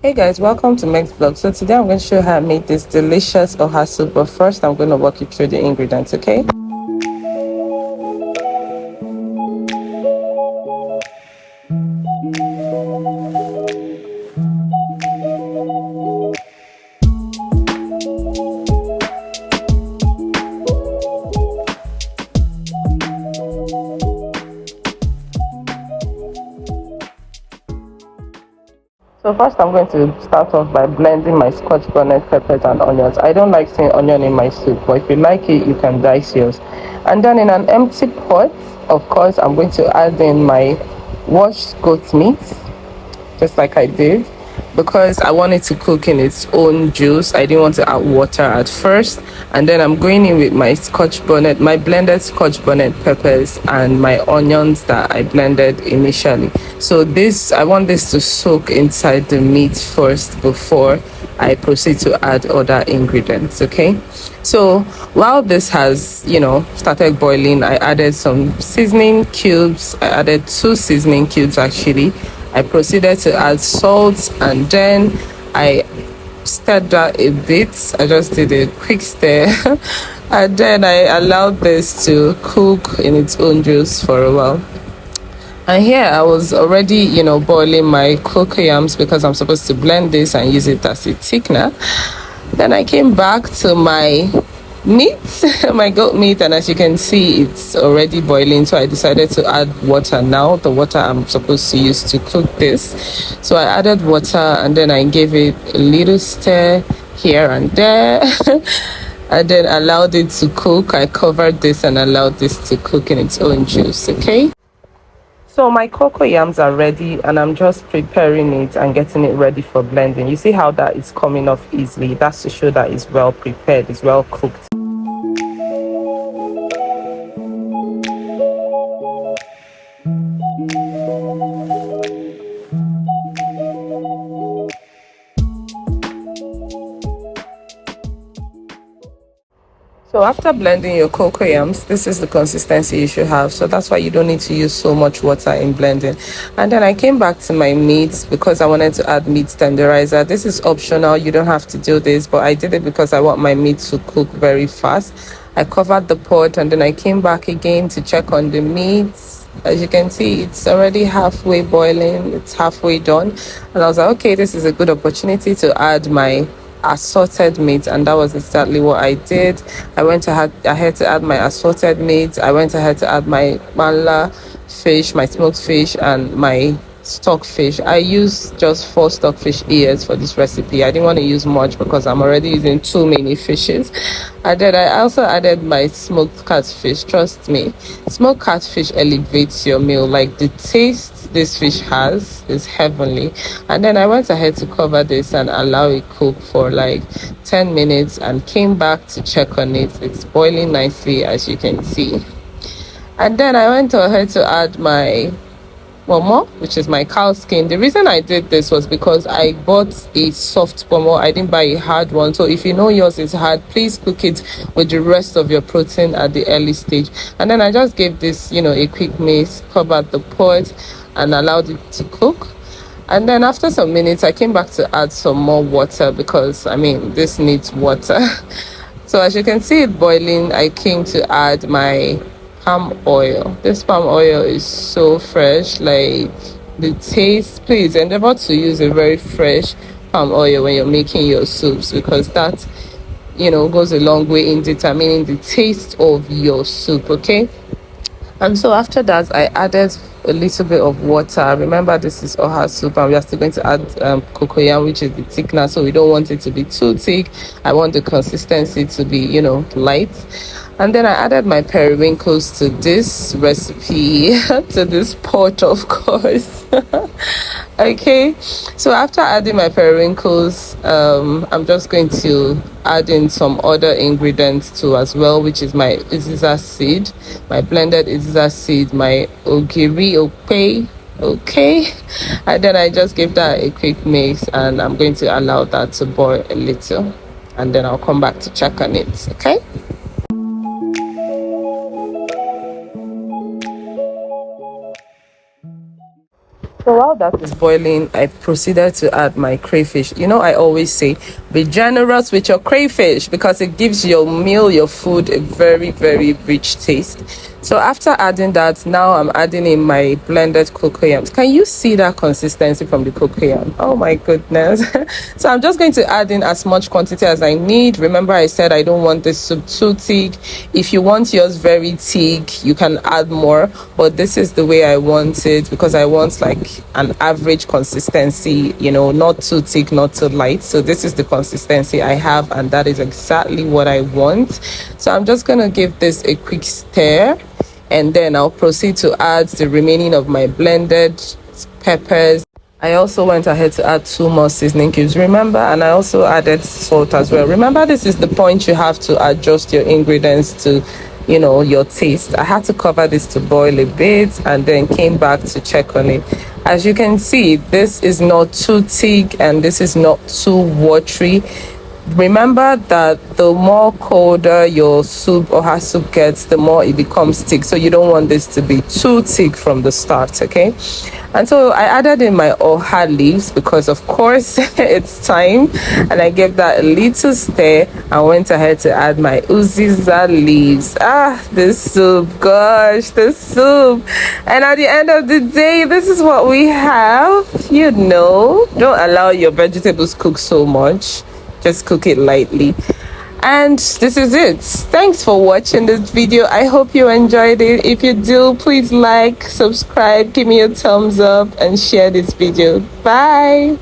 Hey guys, welcome to MEC'S vlog. So today I'm going to show you how I made this delicious OHA soup, but first I'm going to walk you through the ingredients, okay? So first I'm going to start off by blending my Scotch bonnet, peppers and onions. I don't like seeing onion in my soup, but if you like it, you can dice yours. And then in an empty pot, of course, I'm going to add in my washed goat meat, just like I did, because I want it to cook in its own juice. I didn't want to add water at first. And then I'm going in with my Scotch bonnet, my blended Scotch bonnet peppers and my onions that I blended initially. So this, I want this to soak inside the meat first before I proceed to add other ingredients. Okay, so while this has started boiling, I added some seasoning cubes. I added 2 seasoning cubes actually. I proceeded to add salt, and then I stirred that a bit. I just did a quick stir and then I allowed this to cook in its own juice for a while. And here I was already boiling my cocoyams because I'm supposed to blend this and use it as a thickener. Then I came back to my meat, my goat meat, and as you can see, it's already boiling. So I decided to add water now, the water I'm supposed to use to cook this. So I added water and then I gave it a little stir here and there and then allowed it to cook. I covered this and allowed this to cook in its own juice. Okay, so my cocoyams are ready and I'm just preparing it and getting it ready for blending. You see how that is coming off easily? That's to show that it's well prepared, it's well cooked. So after blending your cocoyams, this is the consistency you should have. So that's why you don't need to use so much water in blending. And then I came back to my meat because I wanted to add meat tenderizer. This is optional. You don't have to do this, but I did it because I want my meat to cook very fast. I covered the pot and then I came back again to check on the meat. As you can see, it's already halfway boiling. It's halfway done. And I was like, okay, this is a good opportunity to add my assorted meat, and that was exactly what I did. I had to add my assorted meat. I went ahead to add my mala fish, my smoked fish, and my stockfish. I used just 4 stockfish ears for this recipe. I didn't want to use much because I'm already using too many fishes. And then I also added my smoked catfish. Trust me, smoked catfish elevates your meal. Like, the taste this fish has is heavenly. And then I went ahead to cover this and allow it cook for like 10 minutes and came back to check on it. It's boiling nicely, as you can see. And then I went ahead to add my Ponmo, which is my cow skin. The reason I did this was because I bought a soft Ponmo. I didn't buy a hard one. So if you know yours is hard, please cook it with the rest of your protein at the early stage. And then I just gave this a quick mix, covered the pot and allowed it to cook. And then after some minutes I came back to add some more water because this needs water. So as you can see it boiling, I came to add my palm oil. This palm oil is so fresh. Like, the taste, please endeavor to use a very fresh palm oil when you're making your soups, because that goes a long way in determining the taste of your soup. Okay, and so after that I added a little bit of water. Remember, this is OHA soup and we are still going to add cocoyam, which is the thickener, so we don't want it to be too thick. I want the consistency to be light. And then I added my periwinkles to this recipe, to this pot, of course. Okay, so after adding my periwinkles, I'm just going to add in some other ingredients too as well, which is my Uziza seed, my blended Uziza seed, my Ogiri, okay. And then I just give that a quick mix and I'm going to allow that to boil a little and then I'll come back to check on it. Okay. So while that is boiling, I proceeded to add my crayfish. You know, I always say be generous with your crayfish because it gives your meal, your food, a very, very rich taste. So after adding that, now I'm adding in my blended cocoyams. Can you see that consistency from the cocoyam? Oh my goodness. So I'm just going to add in as much quantity as I need. Remember, I said I don't want this soup too thick. If you want yours very thick, you can add more, but this is the way I want it because I want like an average consistency, you know, not too thick, not too light. So this is the consistency I have, and that is exactly what I want. So I'm just gonna give this a quick stir, and then I'll proceed to add the remaining of my blended peppers. I also went ahead to add 2 more seasoning cubes, remember, and I also added salt as well. Remember, this is the point you have to adjust your ingredients to, you know, your taste. I had to cover this to boil a bit and then came back to check on it. As you can see, this is not too thick and this is not too watery. Remember that the more colder your soup or OHA soup gets, the more it becomes thick. So you don't want this to be too thick from the start, okay? And so I added in my OHA leaves because of course it's time, and I gave that a little stir and went ahead to add my Uziza leaves. This soup, gosh, this soup. And at the end of the day, this is what we have. You know, don't allow your vegetables cook so much, just cook it lightly. And this is it. Thanks for watching this video. I hope you enjoyed it. If you do, please like, subscribe, give me a thumbs up and share this video. Bye.